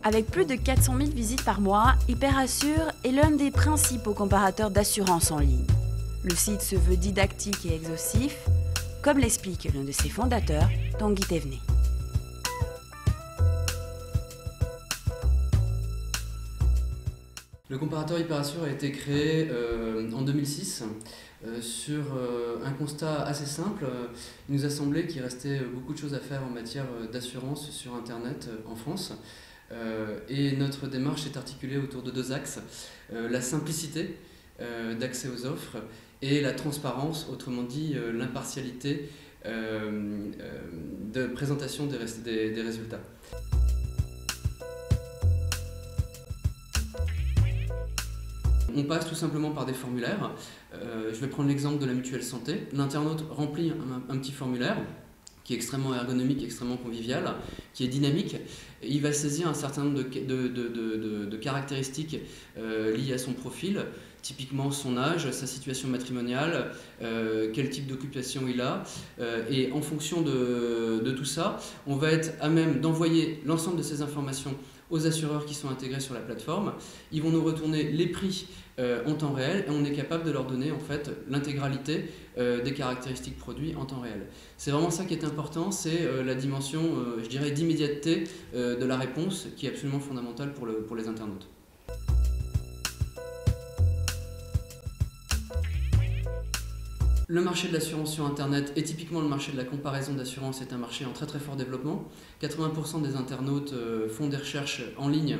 Avec plus de 400 000 visites par mois, HyperAssure est l'un des principaux comparateurs d'assurance en ligne. Le site se veut didactique et exhaustif, comme l'explique l'un de ses fondateurs, Tanguy Thévenet. Le comparateur HyperAssure a été créé en 2006 sur un constat assez simple. Il nous a semblé qu'il restait beaucoup de choses à faire en matière d'assurance sur Internet en France. Et notre démarche s'est articulée autour de deux axes. La simplicité d'accès aux offres et la transparence, autrement dit l'impartialité de présentation des résultats. On passe tout simplement par des formulaires. Je vais prendre l'exemple de la mutuelle santé. L'internaute remplit un petit formulaire qui est extrêmement ergonomique, extrêmement convivial, qui est dynamique. Et il va saisir un certain nombre de caractéristiques liées à son profil, typiquement son âge, sa situation matrimoniale, quel type d'occupation il a. Et en fonction de tout ça, on va être à même d'envoyer l'ensemble de ces informations aux assureurs qui sont intégrés sur la plateforme. Ils vont nous retourner les prix en temps réel et on est capable de leur donner en fait l'intégralité des caractéristiques produits en temps réel. C'est vraiment ça qui est important, c'est la dimension, je dirais, d'immédiateté de la réponse qui est absolument fondamentale pour les internautes. Le marché de l'assurance sur Internet et typiquement le marché de la comparaison d'assurance est un marché en très très fort développement. 80% des internautes font des recherches en ligne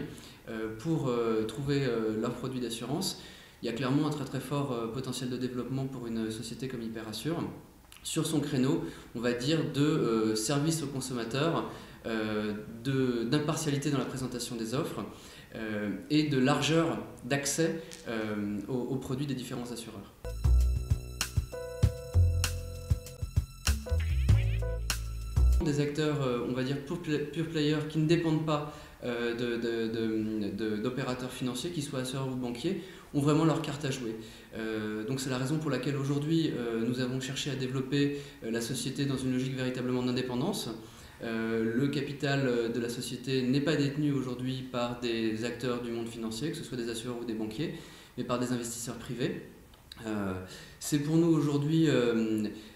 pour trouver leurs produits d'assurance. Il y a clairement un très très fort potentiel de développement pour une société comme HyperAssure. Sur son créneau, on va dire, de service aux consommateurs, d'impartialité dans la présentation des offres et de largeur d'accès aux produits des différents assureurs. Des acteurs, on va dire, pure players qui ne dépendent pas d'opérateurs financiers, qu'ils soient assureurs ou banquiers, ont vraiment leur carte à jouer. Donc c'est la raison pour laquelle aujourd'hui nous avons cherché à développer la société dans une logique véritablement d'indépendance. Le capital de la société n'est pas détenu aujourd'hui par des acteurs du monde financier, que ce soit des assureurs ou des banquiers, mais par des investisseurs privés. C'est pour nous aujourd'hui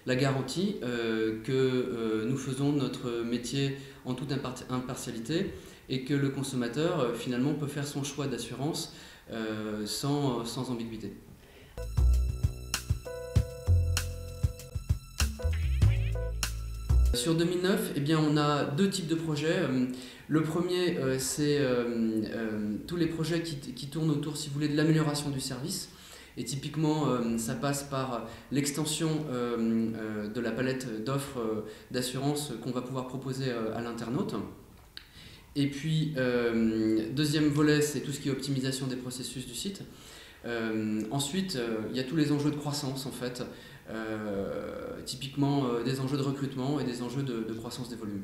la garantie que nous faisons notre métier en toute impartialité et que le consommateur finalement peut faire son choix d'assurance sans ambiguïté. Sur 2009, eh bien, on a deux types de projets. Le premier, c'est tous les projets qui tournent autour, si vous voulez, de l'amélioration du service. Et typiquement, ça passe par l'extension de la palette d'offres d'assurance qu'on va pouvoir proposer à l'internaute. Et puis, deuxième volet, c'est tout ce qui est optimisation des processus du site. Ensuite, il y a tous les enjeux de croissance, en fait, typiquement des enjeux de recrutement et des enjeux de croissance des volumes.